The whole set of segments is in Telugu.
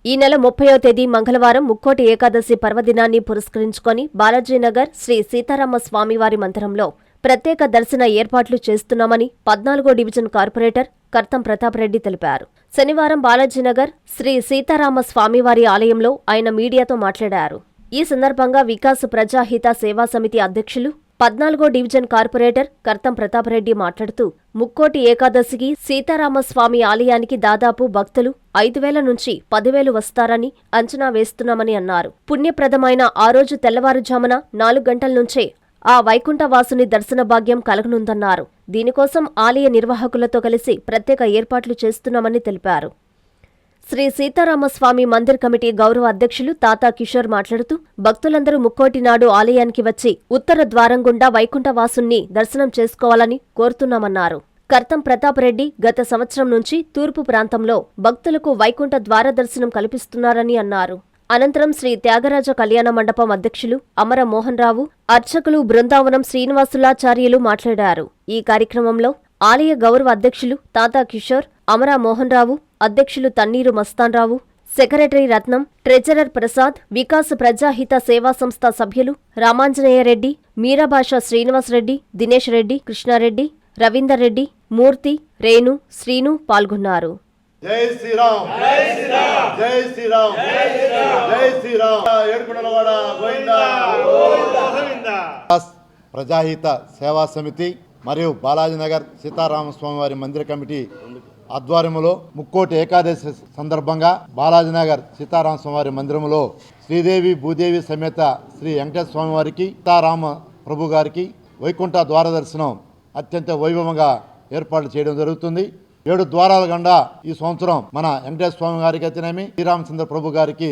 ఈ నెల 30వ తేదీ మంగళవారం ముక్కోటి ఏకాదశి పర్వదినాన్ని పురస్కరించుకొని బాలాజీనగర్ శ్రీ సీతారామ స్వామివారి మందిరంలో ప్రత్యేక దర్శన ఏర్పాట్లు చేస్తున్నామని 14వ డివిజన్ కార్పొరేటర్ కర్తం ప్రతాప్ రెడ్డి తెలిపారు. శనివారం బాలాజీనగర్ శ్రీ సీతారామ స్వామివారి ఆలయంలో ఆయన మీడియాతో మాట్లాడారు. ఈ సందర్భంగా వికాస్ ప్రజాహిత సేవా సమితి అధ్యక్షులు 14వ డివిజన్ కార్పొరేటర్ కర్తం ప్రతాప్ రెడ్డి మాట్లాడుతూ ముక్కోటి ఏకాదశికి సీతారామస్వామి ఆలయానికి దాదాపు భక్తులు 5,000 నుంచి 10,000 వస్తారని అంచనా వేస్తున్నామని అన్నారు. పుణ్యప్రదమైన ఆ రోజు తెల్లవారుజామున 4 గంటల నుంచే ఆ వైకుంఠవాసుని దర్శన భాగ్యం కలగనుందన్నారు. దీనికోసం ఆలయ నిర్వాహకులతో కలిసి ప్రత్యేక ఏర్పాట్లు చేస్తున్నామని తెలిపారు. శ్రీ సీతారామస్వామి మందిర్ కమిటీ గౌరవ అధ్యక్షులు తాతా కిషోర్ మాట్లాడుతూ భక్తులందరూ ముక్కోటి నాడు ఆలయానికి వచ్చి ఉత్తర ద్వారం గుండా వైకుంఠవాసుని దర్శనం చేసుకోవాలని కోరుతున్నామన్నారు. కర్తం ప్రతాప్ రెడ్డి గత సంవత్సరం నుంచి తూర్పు ప్రాంతంలో భక్తులకు వైకుంఠ ద్వార దర్శనం కల్పిస్తున్నారని అన్నారు. అనంతరం శ్రీ త్యాగరాజ కళ్యాణ మండపం అధ్యక్షులు అమర మోహన్ రావు, అర్చకులు బృందావనం శ్రీనివాసులాచార్యులు మాట్లాడారు. ఈ కార్యక్రమంలో ఆలయ గౌరవ అధ్యక్షులు తాతా కిషోర్, అమర మోహన్ రావు, అధ్యక్షులు తన్నీరు మస్తాన్రావు, సెక్రటరీ రత్నం, ట్రెజరర్ ప్రసాద్, వికాస్ ప్రజాహిత సేవా సంస్థ సభ్యులు రామాంజనేయరెడ్డి, మీరాభాష శ్రీనివాసరెడ్డి, దినేష్ రెడ్డి, కృష్ణారెడ్డి, రవీందర్ రెడ్డి, మూర్తి, రేణు, శ్రీను పాల్గొన్నారు. జై శ్రీరామ్, జై శ్రీరామ్, జై శ్రీరామ్, జై శ్రీరామ్. ఏడుకొండలవాడ గోవిందా గోవిందా. ప్రజాహిత సేవా సమితి మరియు బాలాజీనగర్ సీతారామస్వామి వారి మందిర కమిటీ ఆధ్వర్యంలో ముక్కోటి ఏకాదశి సందర్భంగా బాలాజీనగర్ సీతారామస్వామి వారి మందిరంలో శ్రీదేవి భూదేవి సమేత శ్రీ వెంకటేశ్వర స్వామి వారికి, సీతారామ ప్రభు గారికి వైకుంఠ ద్వార దర్శనం అత్యంత వైభవంగా ఏర్పాట్లు చేయడం జరుగుతుంది. 7 ద్వారాల గుండా ఈ సంవత్సరం మన వెంకటేశ్వర స్వామి గారికి అయితేనేమి, శ్రీరామచంద్ర ప్రభు గారికి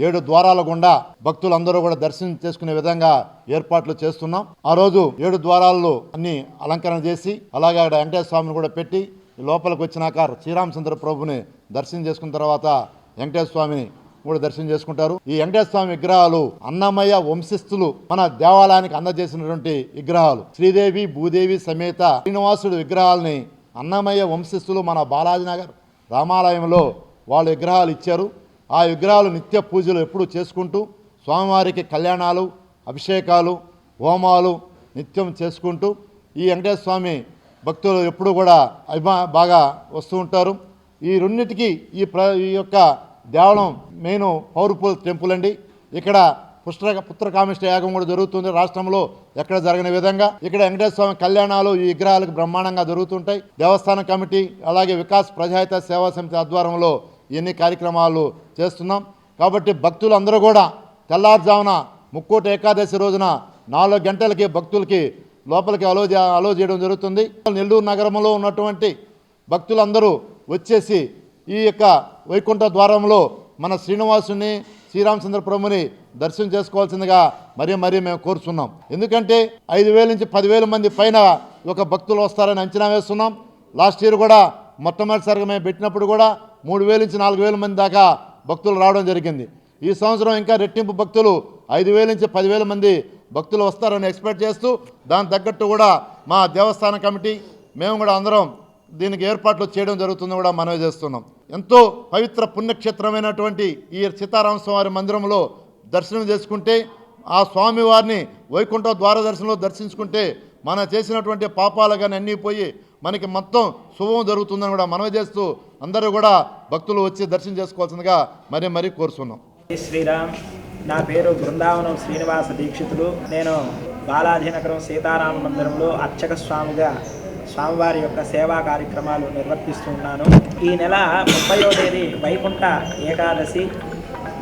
7 ద్వారాల గుండా భక్తులందరూ కూడా దర్శనం చేసుకునే విధంగా ఏర్పాట్లు చేస్తున్నాం. ఆ రోజు 7 ద్వారాల్లో అన్ని అలంకరణ చేసి అలాగే అక్కడ వెంకటేశ్వర స్వామిని కూడా పెట్టి లోపలికి వచ్చినాక శ్రీరామచంద్ర ప్రభుని దర్శనం చేసుకున్న తర్వాత వెంకటేశ్వర స్వామిని కూడా దర్శనం చేసుకుంటారు. ఈ వెంకటేశ్వర స్వామి విగ్రహాలు అన్నమయ్య వంశస్థులు మన దేవాలయానికి అందజేసినటువంటి విగ్రహాలు. శ్రీదేవి భూదేవి సమేత శ్రీనివాసుడు విగ్రహాలని అన్నమయ్య వంశస్థులు మన బాలాజీనగర్ రామాలయంలో వాళ్ళ విగ్రహాలు ఇచ్చారు. ఆ విగ్రహాలు నిత్య పూజలు ఎప్పుడూ చేసుకుంటూ స్వామివారికి కళ్యాణాలు, అభిషేకాలు, హోమాలు నిత్యం చేసుకుంటూ ఈ వెంకటేశ్వర స్వామి భక్తులు ఎప్పుడు కూడా బాగా వస్తూ ఉంటారు. ఈ రెండింటికి ఈ యొక్క దేవాలయం మెయిన్ పవర్ఫుల్ టెంపుల్ అండి. ఇక్కడ పుత్రకామిష్ట యాగం కూడా జరుగుతుంది. రాష్ట్రంలో ఎక్కడ జరగని విధంగా ఇక్కడ వెంకటేశ్వర స్వామి కళ్యాణాలు ఈ విగ్రహాలకు బ్రహ్మాండంగా జరుగుతుంటాయి. దేవస్థానం కమిటీ అలాగే వికాస్ ప్రజాహిత సేవా సమితి ఆధ్వర్యంలో ఎన్ని కార్యక్రమాలు చేస్తున్నాం. కాబట్టి భక్తులు అందరూ కూడా తెల్లారుజామున ముక్కోటి ఏకాదశి రోజున 4 గంటలకి భక్తులకి లోపలికి అలో చేయడం జరుగుతుంది. నెల్లూరు నగరంలో ఉన్నటువంటి భక్తులందరూ వచ్చేసి ఈ యొక్క వైకుంఠ ద్వారంలో మన శ్రీనివాసుని, శ్రీరామచంద్ర ప్రభుని దర్శనం చేసుకోవాల్సిందిగా మరీ మేము కోరుతున్నాం. ఎందుకంటే 5,000 నుంచి 10,000 మంది పైన ఒక భక్తులు వస్తారని అంచనా వేస్తున్నాం. లాస్ట్ ఇయర్ కూడా మొట్టమొదటిసారిగా మేము పెట్టినప్పుడు కూడా 3,000 నుంచి 4,000 మంది దాకా భక్తులు రావడం జరిగింది. ఈ సంవత్సరం ఇంకా రెట్టింపు భక్తులు 5,000 నుంచి 10,000 మంది భక్తులు వస్తారని ఎక్స్పెక్ట్ చేస్తూ దాని తగ్గట్టు కూడా మా దేవస్థాన కమిటీ మేము కూడా అందరం దీనికి ఏర్పాట్లు చేయడం జరుగుతుంది కూడా మనవి చేస్తున్నాం. ఎంతో పవిత్ర పుణ్యక్షేత్రమైనటువంటి ఈ సీతారామస్వామి మందిరంలో దర్శనం చేసుకుంటే ఆ స్వామివారిని వైకుంఠ ద్వార దర్శనంలో దర్శించుకుంటే మనం చేసినటువంటి పాపాలు కానీ అన్నీ పోయి మనకి మొత్తం శుభం జరుగుతుందని కూడా మనవి చేస్తూ అందరూ కూడా భక్తులు వచ్చి దర్శనం చేసుకోవాల్సిందిగా మరీ కోరుతున్నాం. శ్రీరామ్. నా పేరు బృందావనం శ్రీనివాస దీక్షితులు. నేను బాలాజీనగరం సీతారామ మందిరంలో అర్చక స్వామిగా స్వామివారి యొక్క సేవా కార్యక్రమాలు నిర్వర్తిస్తున్నాను. ఈ నెల 30వ తేదీ వైకుంఠ ఏకాదశి.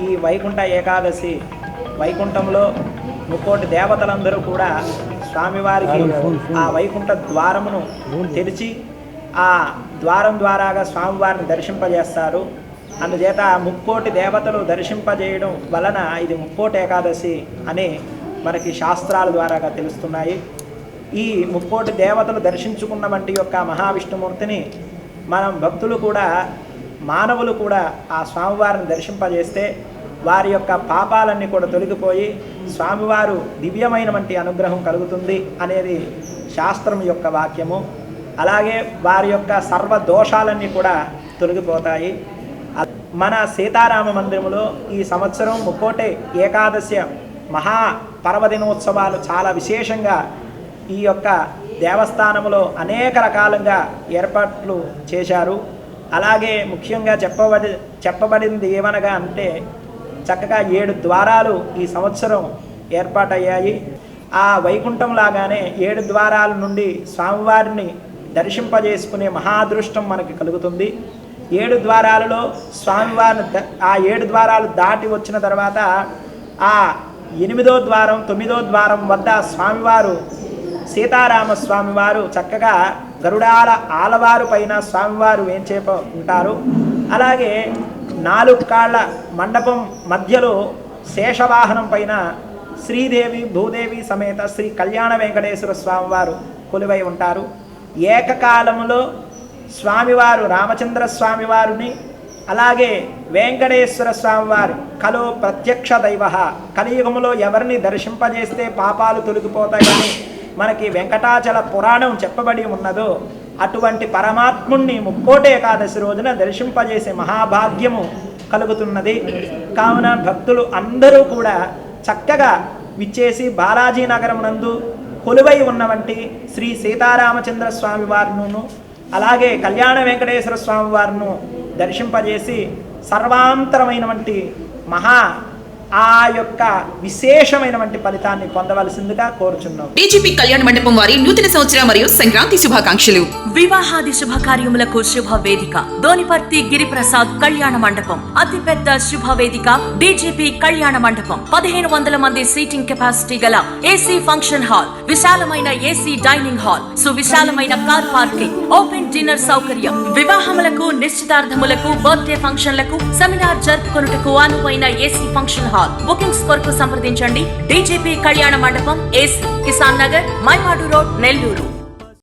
ఈ వైకుంఠ ఏకాదశి వైకుంఠంలో ముక్కోటి దేవతలందరూ కూడా స్వామివారికి ఆ వైకుంఠ ద్వారమును తెరిచి ఆ ద్వారం ద్వారాగా స్వామివారిని దర్శింపజేస్తారు. అందుచేత ముక్కోటి దేవతలు దర్శింపజేయడం వలన ఇది ముక్కోటి ఏకాదశి అని మనకి శాస్త్రాల ద్వారాగా తెలుస్తున్నాయి. ఈ ముక్కోటి దేవతలు దర్శించుకున్న వంటి యొక్క మహావిష్ణుమూర్తిని మనం భక్తులు కూడా మానవులు కూడా ఆ స్వామివారిని దర్శింపజేస్తే వారి యొక్క పాపాలన్నీ కూడా తొలగిపోయి స్వామివారు దివ్యమైన వంటి అనుగ్రహం కలుగుతుంది అనేది శాస్త్రం యొక్క వాక్యము. అలాగే వారి యొక్క సర్వ దోషాలన్నీ కూడా తొలగిపోతాయి. మన సీతారామ మందిరంలో ఈ సంవత్సరం ముక్కోటి ఏకాదశి మహా పర్వదినోత్సవాలు చాలా విశేషంగా ఈ యొక్క దేవస్థానంలో అనేక రకాలుగా ఏర్పాట్లు చేశారు. అలాగే ముఖ్యంగా చెప్పబడింది ఏమనగా అంటే చక్కగా 7 ద్వారాలు ఈ సంవత్సరం ఏర్పాటయ్యాయి. ఆ వైకుంఠం లాగానే 7 ద్వారాల నుండి స్వామివారిని దర్శింపజేసుకునే మహాదృష్టం మనకి కలుగుతుంది. 7 ద్వారాలలో స్వామివారిని ఆ 7 ద్వారాలు దాటి వచ్చిన తర్వాత ఆ 8వ ద్వారం 9వ ద్వారం వద్ద స్వామివారు సీతారామ స్వామివారు చక్కగా గరుడాల ఆలవారు పైన స్వామివారు వేంచేప ఉంటారు. అలాగే 4 కాళ్ళ మండపం మధ్యలో శేషవాహనం పైన శ్రీదేవి భూదేవి సమేత శ్రీ కళ్యాణ వెంకటేశ్వర స్వామివారు కొలువై ఉంటారు. ఏకకాలంలో స్వామివారు రామచంద్ర స్వామివారిని అలాగే వెంకటేశ్వర స్వామివారు కలో ప్రత్యక్ష దైవ, కలియుగములో ఎవరిని దర్శింపజేస్తే పాపాలు తొలగిపోతాయని మనకి వెంకటాచల పురాణం చెప్పబడి ఉన్నదో అటువంటి పరమాత్ముణ్ణి ముక్కోటి ఏకాదశి రోజున దర్శింపజేసే మహాభాగ్యము కలుగుతున్నది. కావున భక్తులు అందరూ కూడా చక్కగా విచ్చేసి బాలాజీ నగరం నందు కొలువై ఉన్నవంటి శ్రీ సీతారామచంద్ర స్వామి వారిను అలాగే కళ్యాణ వెంకటేశ్వర స్వామి వారిను దర్శింపజేసి సర్వాంతరమైనటువంటి మహా ఆ యొక్క విశేషమైనటువంటి ఫలితాన్ని పొందవలసిందిగా కోరుచున్నాం. డీజీపీ కళ్యాణ మండపం వారి నూతన సంవత్సర మరియు సంక్రాంతి శుభాకాంక్షలు. వివాహాది శుభకార్యములకు శుభ వేదిక దోనిపర్తి గిరిప్రసాద్ కళ్యాణ మండపం. అతిపెద్ద శుభ వేదిక డీజీపీ కళ్యాణ మండపం. 1500 మంది సీటింగ్ కెపాసిటీ గల ఏసీ ఫంక్షన్ హాల్, విశాలమైన ఏసీ డైనింగ్ హాల్, సువిశాలమైన కార్ పార్కింగ్, ఓపెన్ డిన్నర్ సౌకర్యం. వివాహములకు, నిశ్చితార్థములకు, బర్త్డే ఫంక్షన్లకు, సెమినార్ జరుపుకొనుటకు అనువైన ఏసీ ఫంక్షన్ హాల్. బుకింగ్స్ కొరకు సంప్రదించండి. డీజీపీ కళ్యాణ మండపం, ఏసీ, కిసాన్ నగర్, మైపాడు రోడ్, నెల్లూరు.